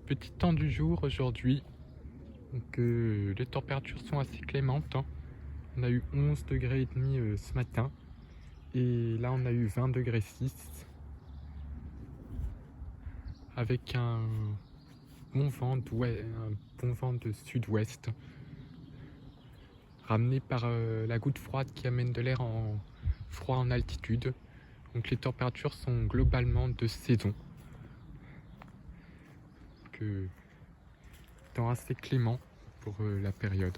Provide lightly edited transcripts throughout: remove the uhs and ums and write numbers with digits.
Petit temps du jour aujourd'hui. Donc, les températures sont assez clémentes, hein. On a eu 11 degrés et demi ce matin. Et là, on a eu 20 degrés 6. Avec un bon vent de sud-ouest. Ramené par la goutte froide qui amène de l'air en froid en altitude. Donc les températures sont globalement de saison. Temps assez clément pour la période.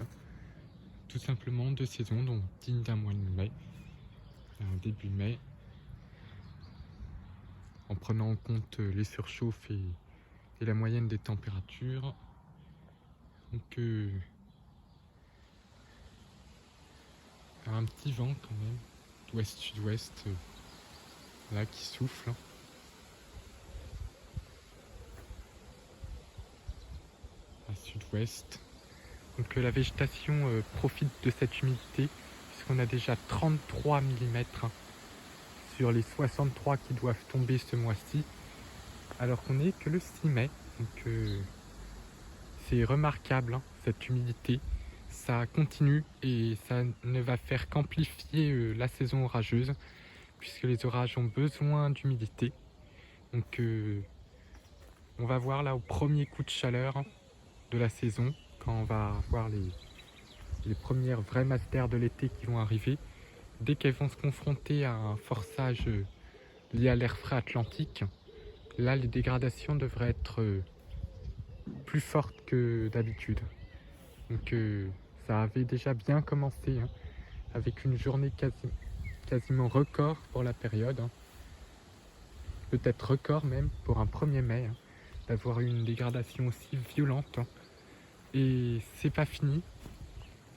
Tout simplement de saison, donc digne d'un mois de mai, début mai, en prenant en compte les surchauffes et la moyenne des températures. Donc un petit vent quand même, d'ouest-sud-ouest, là qui souffle. À sud-ouest. Donc la végétation profite de cette humidité, puisqu'on a déjà 33 mm sur les 63 qui doivent tomber ce mois-ci, alors qu'on n'est que le 6 mai. Donc c'est remarquable, hein, cette humidité. Ça continue et ça ne va faire qu'amplifier la saison orageuse, puisque les orages ont besoin d'humidité. Donc on va voir là au premier coup de chaleur de la saison, quand on va voir les premières vraies masses d'air de l'été qui vont arriver, dès qu'elles vont se confronter à un forçage lié à l'air frais atlantique, là les dégradations devraient être plus fortes que d'habitude. Donc ça avait déjà bien commencé, hein, avec une journée quasiment record pour la période, hein. Peut-être record même pour un 1er mai, hein, d'avoir eu une dégradation aussi violente, hein. Et c'est pas fini.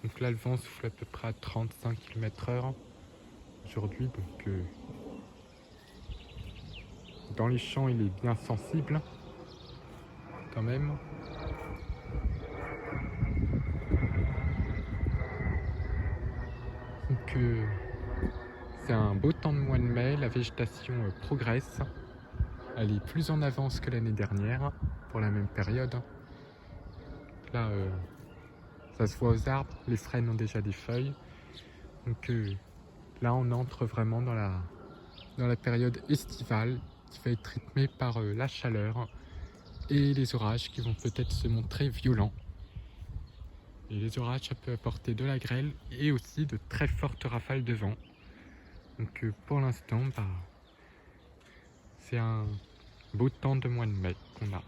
Donc là le vent souffle à peu près à 35 km/h aujourd'hui, donc dans les champs il est bien sensible quand même. Donc c'est un beau temps de mois de mai, la végétation progresse, elle est plus en avance que l'année dernière pour la même période. Là ça se voit aux arbres, les frênes ont déjà des feuilles. Donc là on entre vraiment dans la période estivale qui va être rythmée par la chaleur et les orages qui vont peut-être se montrer violents. Et les orages, ça peut apporter de la grêle et aussi de très fortes rafales de vent. Donc pour l'instant, c'est un beau temps de mois de mai qu'on a.